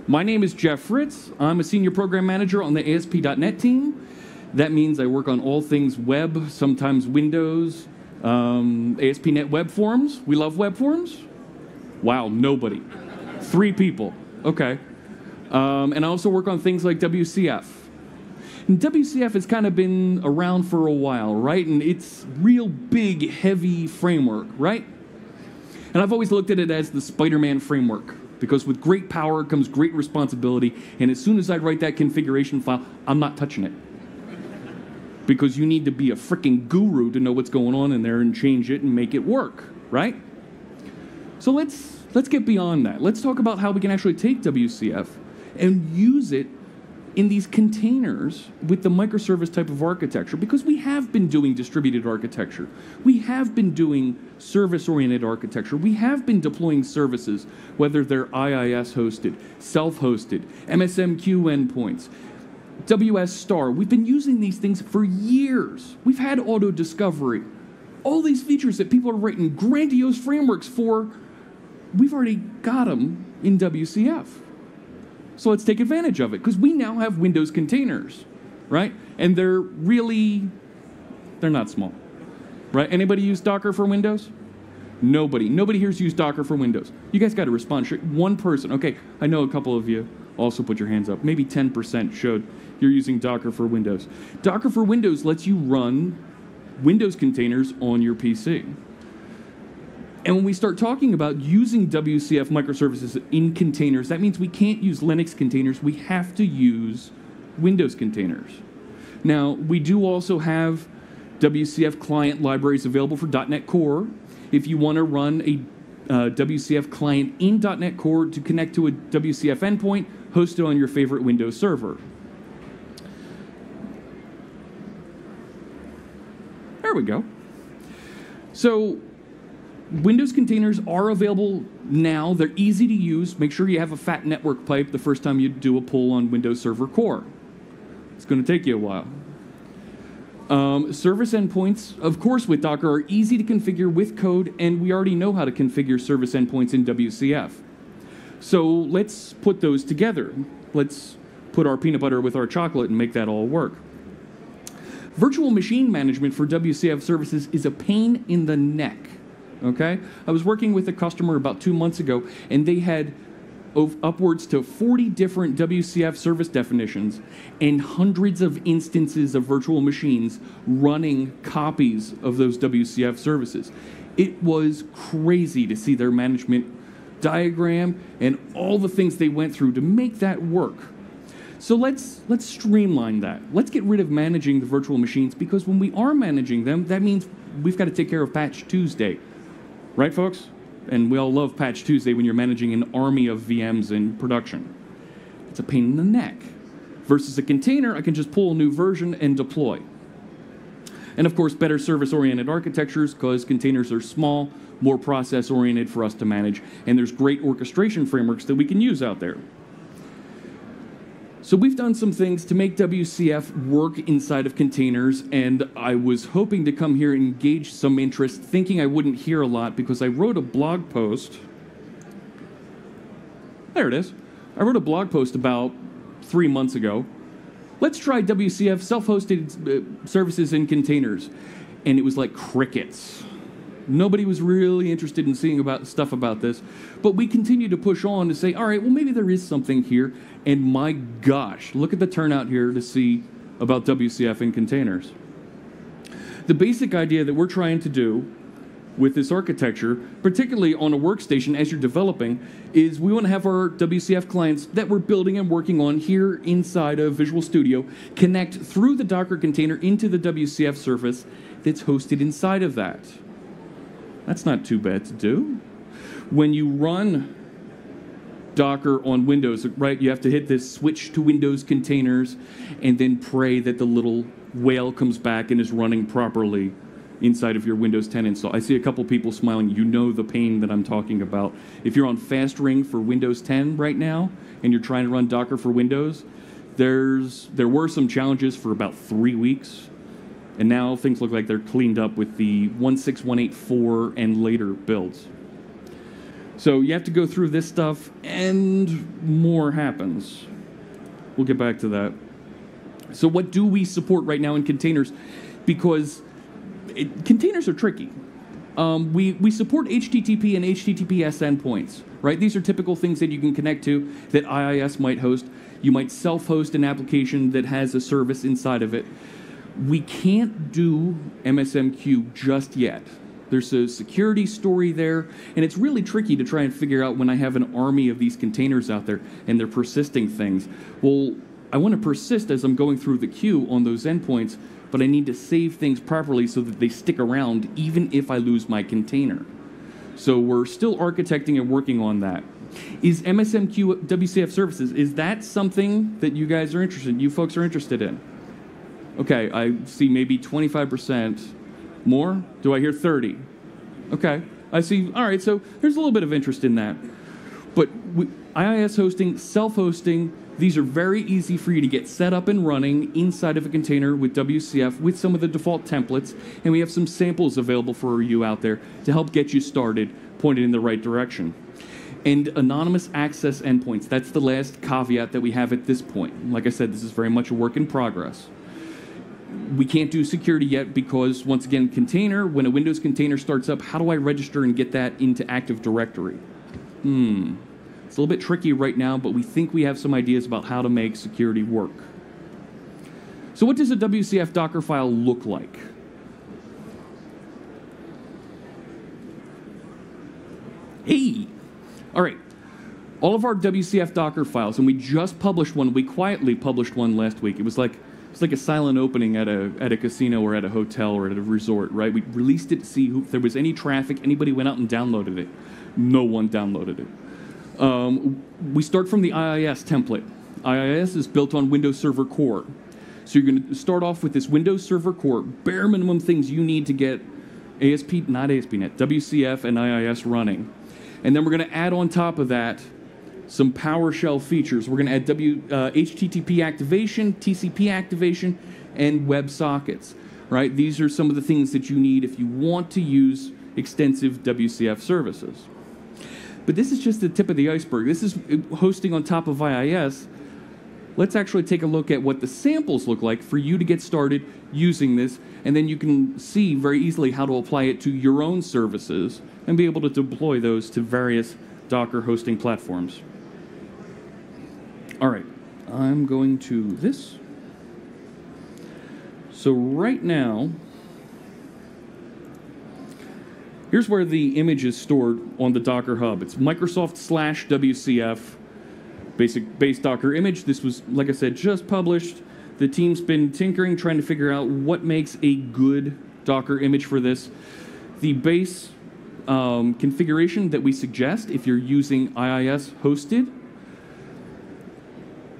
My name is Jeff Fritz. I'm a senior program manager on the ASP.NET team. That means I work on all things web, sometimes Windows, ASP.NET web forms. We love web forms? Wow, nobody. 3 people. Okay. And I also work on things like WCF. And WCF has kind of been around for a while, right? And it's real big, heavy framework, right? And I've always looked at it as the Spider-Man framework, because with great power comes great responsibility, and as soon as I write that configuration file, I'm not touching it. Because you need to be a freaking guru to know what's going on in there and change it and make it work, right? So let's get beyond that. Let's talk about how we can actually take WCF and use it in these containers with the microservice type of architecture, because we have been doing distributed architecture. We have been doing service-oriented architecture. We have been deploying services, whether they're IIS-hosted, self-hosted, MSMQ endpoints, WS Star. We've been using these things for years. We've had auto-discovery. All these features that people are writing grandiose frameworks for, we've already got them in WCF. So let's take advantage of it, because we now have Windows containers, right? And they're not small, right? Anybody use Docker for Windows? Nobody. Nobody here's used Docker for Windows. You guys got to respond. One person. Okay, I know a couple of you also put your hands up. Maybe 10% showed you're using Docker for Windows. Docker for Windows lets you run Windows containers on your PC. And when we start talking about using WCF microservices in containers, that means we can't use Linux containers. We have to use Windows containers. Now, we do also have WCF client libraries available for .NET Core. If you want to run a WCF client in .NET Core to connect to a WCF endpoint, host it on your favorite Windows server. There we go. So Windows containers are available now. They're easy to use. Make sure you have a fat network pipe the first time you do a pull on Windows Server Core. It's going to take you a while. Service endpoints, of course, with Docker are easy to configure with code, and we already know how to configure service endpoints in WCF. So let's put those together. Let's put our peanut butter with our chocolate and make that all work. Virtual machine management for WCF services is a pain in the neck. Okay? I was working with a customer about 2 months ago, and they had upwards to 40 different WCF service definitions and hundreds of instances of virtual machines running copies of those WCF services. It was crazy to see their management diagram and all the things they went through to make that work. So let's streamline that. Let's get rid of managing the virtual machines, because when we are managing them, that means we've got to take care of Patch Tuesday. Right, folks? And we all love Patch Tuesday when you're managing an army of VMs in production. It's a pain in the neck. Versus a container, I can just pull a new version and deploy. And of course, better service-oriented architectures, because containers are small, more process-oriented for us to manage, and there's great orchestration frameworks that we can use out there. So we've done some things to make WCF work inside of containers, and I was hoping to come here and engage some interest, thinking I wouldn't hear a lot, because I wrote a blog post. There it is. I wrote a blog post about 3 months ago. Let's try WCF self-hosted services in containers. And it was like crickets. Nobody was really interested in seeing stuff about this. But we continued to push on to say, all right, well, maybe there is something here. And my gosh, look at the turnout here to see about WCF in containers. The basic idea that we're trying to do with this architecture, particularly on a workstation as you're developing, is we want to have our WCF clients that we're building and working on here inside of Visual Studio connect through the Docker container into the WCF service that's hosted inside of that. That's not too bad to do. When you run Docker on Windows, right, you have to hit this switch to Windows containers and then pray that the little whale comes back and is running properly inside of your Windows 10 install. I see a couple people smiling. You know the pain that I'm talking about. If you're on fast ring for Windows 10 right now and you're trying to run Docker for Windows, there were some challenges for about 3 weeks. And now things look like they're cleaned up with the 16184 and later builds. So you have to go through this stuff, and more happens. We'll get back to that. So what do we support right now in containers? Because containers are tricky. We support HTTP and HTTPS endpoints, right? These are typical things that you can connect to that IIS might host. You might self-host an application that has a service inside of it. We can't do MSMQ just yet. There's a security story there, and it's really tricky to try and figure out when I have an army of these containers out there and they're persisting things. Well, I want to persist as I'm going through the queue on those endpoints, but I need to save things properly so that they stick around even if I lose my container. So we're still architecting and working on that. Is MSMQ WCF services, is that something that you guys are interested in, you folks are interested in? Okay, I see maybe 25%. More? Do I hear 30? Okay, I see. All right, so there's a little bit of interest in that. But IIS hosting, self-hosting, these are very easy for you to get set up and running inside of a container with WCF with some of the default templates, and we have some samples available for you out there to help get you started, pointed in the right direction. And anonymous access endpoints, that's the last caveat that we have at this point. Like I said, this is very much a work in progress. We can't do security yet because, once again, container, when a Windows container starts up, how do I register and get that into Active Directory? It's a little bit tricky right now, but we think we have some ideas about how to make security work. So what does a WCF Docker file look like? Hey! All right. All of our WCF Docker files, and we just published one, we quietly published one last week. It was like a silent opening at a casino or at a hotel or at a resort, right? We released it to see if there was any traffic. Anybody went out and downloaded it. No one downloaded it. We start from the IIS template. IIS is built on Windows Server Core. So you're going to start off with this Windows Server Core, bare minimum things you need to get not ASP.NET, WCF and IIS running. And then we're going to add on top of that some PowerShell features. We're going to add HTTP activation, TCP activation, and WebSockets, right? These are some of the things that you need if you want to use extensive WCF services. But this is just the tip of the iceberg. This is hosting on top of IIS. Let's actually take a look at what the samples look like for you to get started using this, and then you can see very easily how to apply it to your own services and be able to deploy those to various Docker hosting platforms. All right, I'm going to this. So right now, here's where the image is stored on the Docker Hub. It's Microsoft/WCF, base Docker image. This was, like I said, just published. The team's been tinkering, trying to figure out what makes a good Docker image for this. The base configuration that we suggest if you're using IIS hosted,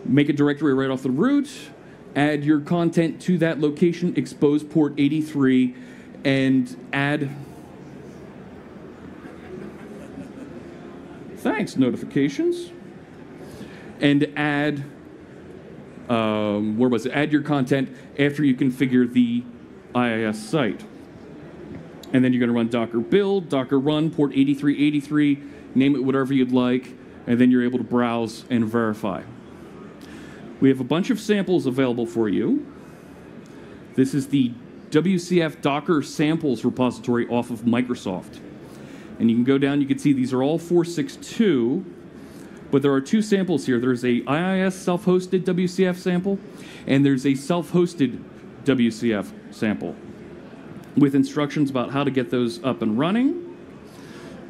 make a directory right off the root, add your content to that location, expose port 83, and add notifications, and add add your content after you configure the IIS site. And then you're going to run docker build, docker run, port 8383, name it whatever you'd like, and then you're able to browse and verify. We have a bunch of samples available for you. This is the WCF Docker samples repository off of Microsoft. And you can go down, you can see these are all 462, but there are two samples here. There's a IIS self-hosted WCF sample, and there's a self-hosted WCF sample with instructions about how to get those up and running.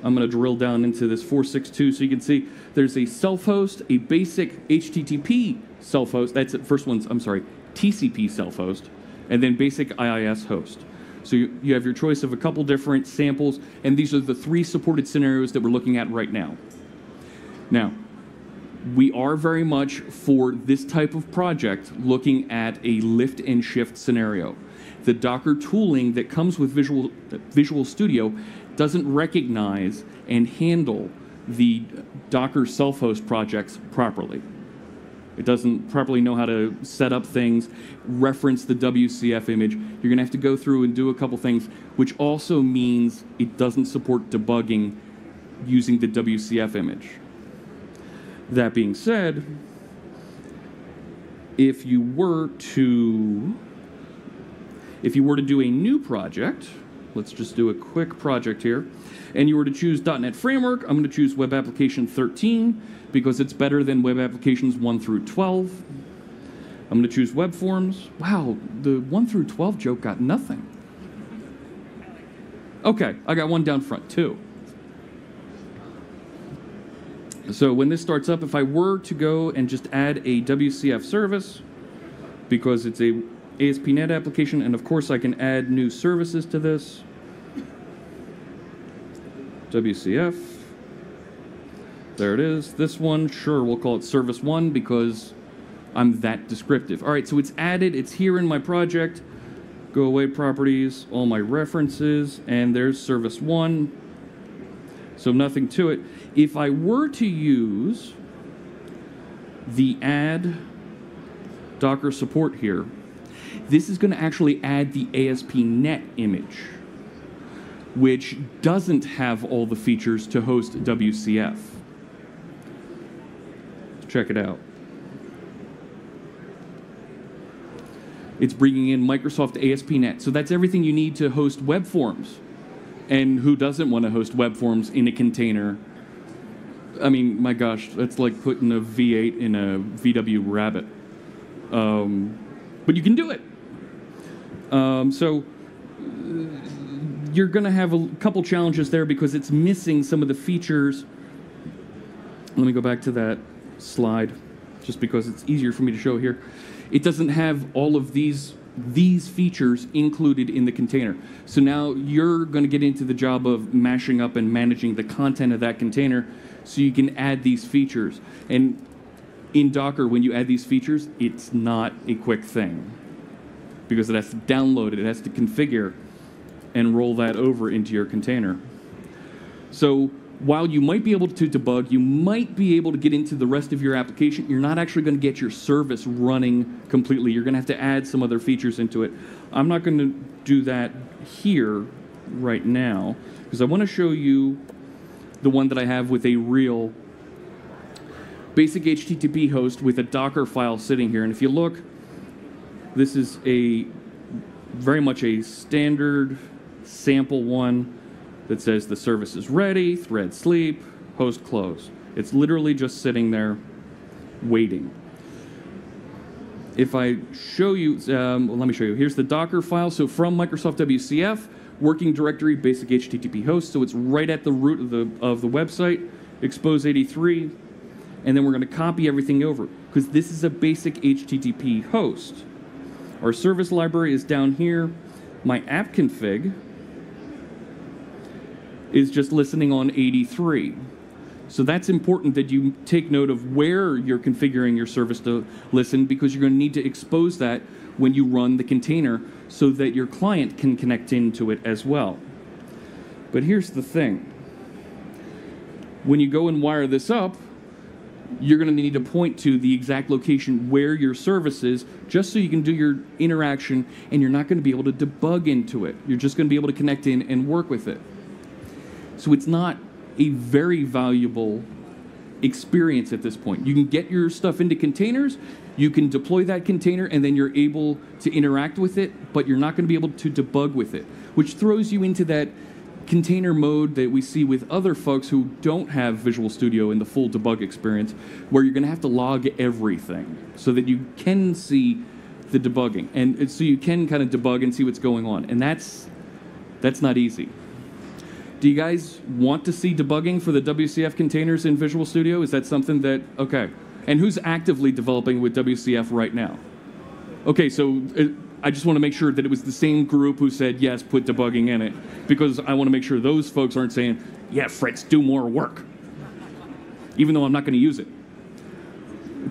I'm going to drill down into this 462 so you can see there's a self-host, a basic HTTP self-host. That's the first one's, TCP self-host, and then basic IIS host. So you have your choice of a couple different samples, and these are the 3 supported scenarios that we're looking at right now. Now, we are very much, for this type of project, looking at a lift and shift scenario. The Docker tooling that comes with Visual Studio doesn't recognize and handle the Docker self-host projects properly. It doesn't properly know how to set up things, reference the WCF image. You're going to have to go through and do a couple things, which also means it doesn't support debugging using the WCF image. That being said, if you were to do a new project, let's just do a quick project here, and you were to choose .NET Framework, I'm going to choose Web Application 13 because it's better than Web Applications 1 through 12. I'm going to choose Web Forms. Wow, the 1 through 12 joke got nothing. Okay, I got one down front too. So when this starts up, if I were to go and just add a WCF service, because it's a ASP.NET application, and of course I can add new services to this. WCF. There it is. This one, sure, we'll call it Service 1 because I'm that descriptive. All right, so it's added. It's here in my project. Go away properties, all my references, and there's Service 1. So nothing to it. If I were to use the add Docker support here, this is going to actually add the ASP.NET image, which doesn't have all the features to host WCF. Check it out. It's bringing in Microsoft ASP.NET. So that's everything you need to host web forms. And who doesn't want to host web forms in a container? I mean, my gosh, that's like putting a V8 in a VW Rabbit. But you can do it. So you're going to have a couple challenges there because it's missing some of the features. Let me go back to that slide, just because it's easier for me to show here. It doesn't have all of these features included in the container. So now you're going to get into the job of mashing up and managing the content of that container so you can add these features. And in Docker, when you add these features, it's not a quick thing because it has to download it, it has to configure and roll that over into your container. So while you might be able to debug, you might be able to get into the rest of your application, you're not actually going to get your service running completely. You're going to have to add some other features into it. I'm not going to do that here right now because I want to show you the one that I have with a real basic HTTP host with a Docker file sitting here. And if you look, this is very much a standard sample one that says the service is ready, thread sleep, host close. It's literally just sitting there waiting. If I show you, let me show you. Here's the Docker file. So from Microsoft WCF, working directory, basic HTTP host. So it's right at the root of the website, expose 83. And then we're going to copy everything over because this is a basic HTTP host. Our service library is down here. My app config is just listening on 83. So that's important that you take note of where you're configuring your service to listen because you're going to need to expose that when you run the container so that your client can connect into it as well. But here's the thing. When you go and wire this up, you're going to need to point to the exact location where your service is just so you can do your interaction and you're not going to be able to debug into it. You're just going to be able to connect in and work with it. So it's not a very valuable experience at this point. You can get your stuff into containers, you can deploy that container, and then you're able to interact with it, but you're not going to be able to debug with it, which throws you into that container mode that we see with other folks who don't have Visual Studio in the full debug experience, where you're going to have to log everything so that you can see the debugging, and so you can kind of debug and see what's going on, and that's not easy. Do you guys want to see debugging for the WCF containers in Visual Studio? Is that something that, okay. And who's actively developing with WCF right now? Okay, so I just want to make sure that it was the same group who said, yes, put debugging in it, because I want to make sure those folks aren't saying, yeah, Fritz, do more work, even though I'm not going to use it.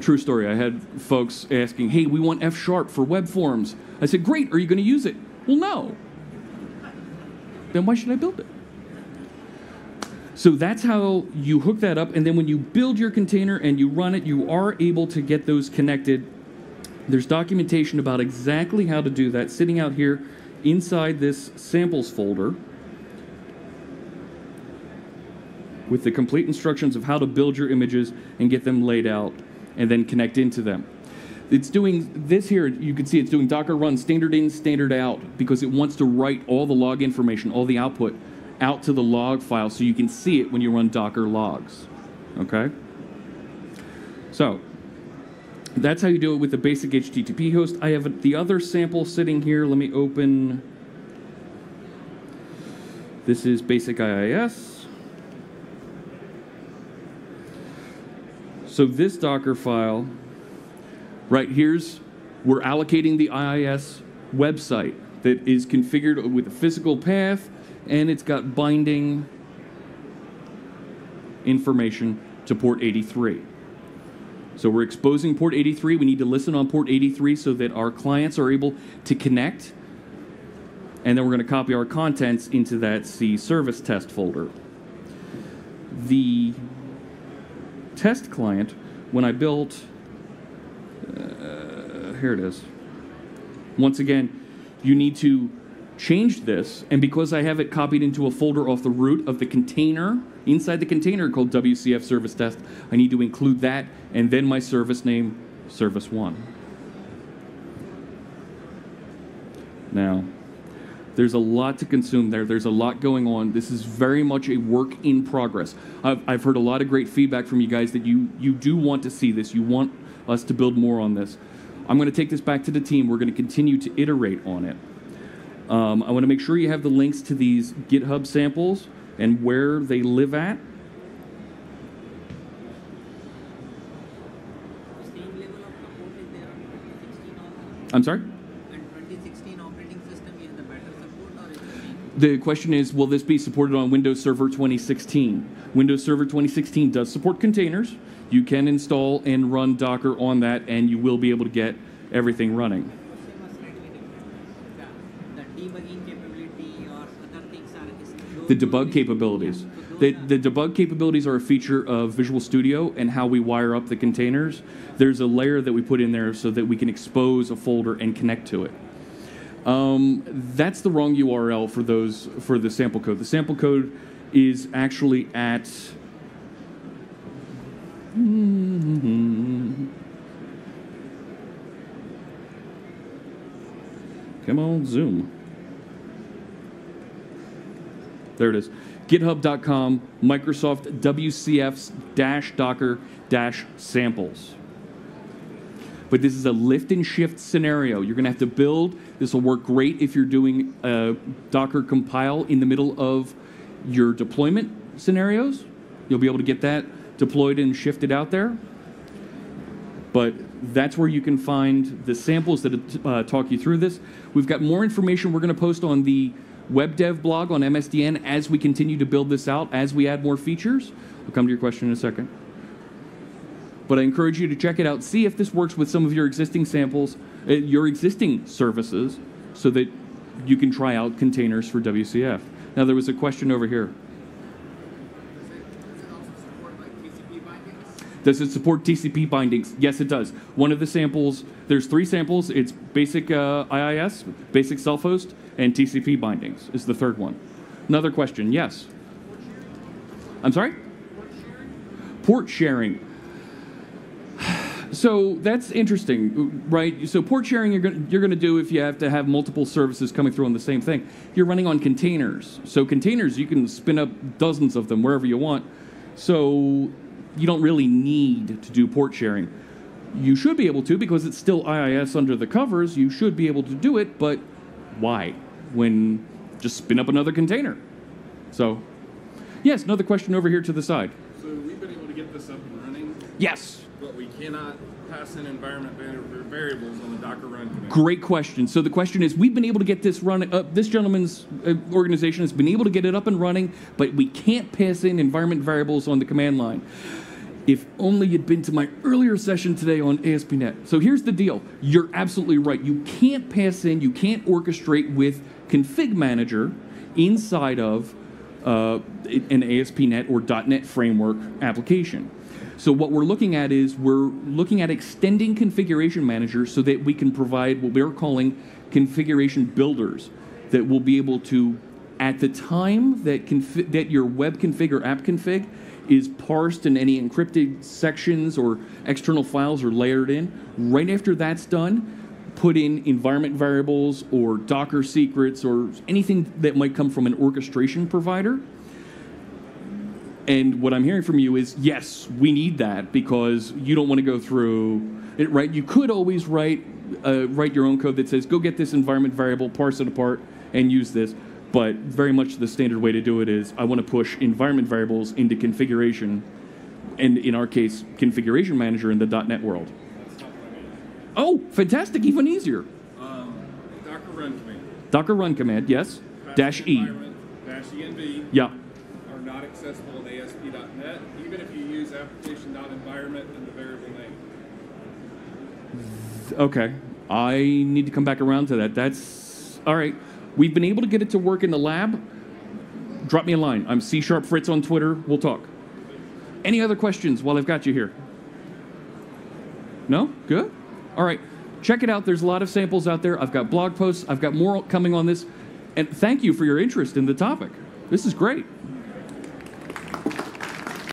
True story, I had folks asking, hey, we want F# for web forms. I said, great, are you going to use it? Well, no. Then why should I build it? So that's how you hook that up, and then when you build your container and you run it, you are able to get those connected. There's documentation about exactly how to do that sitting out here inside this samples folder. with the complete instructions of how to build your images and get them laid out and then connect into them. It's doing this here, you can see it's doing Docker run standard in, standard out, because it wants to write all the log information, all the output, out to the log file so you can see it when you run Docker logs, okay? So, that's how you do it with the basic HTTP host. I have the other sample sitting here. Let me open. This is basic IIS. So this Docker file, right here's, we're allocating the IIS website that is configured with a physical path, and it's got binding information to port 83. So we're exposing port 83. We need to listen on port 83 so that our clients are able to connect. And then we're going to copy our contents into that C service test folder. The test client, when I built, here it is. Once again, you need to change this, and because I have it copied into a folder off the root of the container, inside the container called WCF service test, I need to include that, and then my service name, service1. Now, there's a lot to consume there. There's a lot going on. This is very much a work in progress. I've heard a lot of great feedback from you guys that you do want to see this. You want us to build more on this. I'm going to take this back to the team. We're going to continue to iterate on it. I want to make sure you have the links to these GitHub samples and where they live at. I'm sorry? And 2016 operating system is the better support, or is it? The question is, will this be supported on Windows Server 2016? Windows Server 2016 does support containers. You can install and run Docker on that, and you will be able to get everything running. Debugging capability or other things are The debug capabilities. The debug capabilities are a feature of Visual Studio and how we wire up the containers. There's a layer that we put in there so that we can expose a folder and connect to it. That's the wrong URL for the sample code. The sample code is actually at come on, Zoom. There it is. GitHub.com, Microsoft WCFs-Docker-samples. But this is a lift and shift scenario. You're going to have to build. This will work great if you're doing a Docker compile in the middle of your deployment scenarios. You'll be able to get that deployed and shifted out there. But that's where you can find the samples that talk you through this. We've got more information we're going to post on the web dev blog on MSDN as we continue to build this out, as we add more features. I'll come to your question in a second. But I encourage you to check it out, see if this works with some of your existing samples, your existing services, so that you can try out containers for WCF. Now, there was a question over here. Does it support TCP bindings? Yes, it does. One of the samples, there's 3 samples. It's basic IIS, basic self-host, and TCP bindings is the third one. Another question, yes? I'm sorry? Port sharing. So that's interesting, right? So port sharing you're going to do if you have to have multiple services coming through on the same thing. You're running on containers. So containers, you can spin up dozens of them wherever you want. So you don't really need to do port sharing. You should be able to, because it's still IIS under the covers. You should be able to do it, but why? When just spin up another container. So, yes, another question over here to the side. So we've been able to get this up and running. Yes. But we cannot pass in environment variables on the Docker run command. Great question. So the question is, we've been able to get this run. This gentleman's organization has been able to get it up and running, but we can't pass in environment variables on the command line. If only you'd been to my earlier session today on ASP.NET. So here's the deal. You're absolutely right. You can't pass in, you can't orchestrate with Config Manager inside of an ASP.NET or .NET Framework application. So what we're looking at is we're looking at extending Configuration Manager so that we can provide what we're calling configuration builders that will be able to At the time that that your web config or app config is parsed and any encrypted sections or external files are layered in, right after that's done, put in environment variables or Docker secrets or anything that might come from an orchestration provider. And what I'm hearing from you is, yes, we need that because you don't want to go through it, right? You could always write your own code that says, go get this environment variable, parse it apart, and use this. But very much the standard way to do it is I want to push environment variables into configuration, and in our case, configuration manager in the .NET world. Oh, fantastic, even easier. Docker run command. Docker run command, yes. -E. -env. Yeah. Are not accessible in ASP.NET, even if you use application.environment and the variable name. Okay, I need to come back around to that. That's all right. We've been able to get it to work in the lab. Drop me a line. I'm C# Fritz on Twitter. We'll talk. Any other questions while I've got you here? No? Good? All right. Check it out. There's a lot of samples out there. I've got blog posts. I've got more coming on this. And thank you for your interest in the topic. This is great.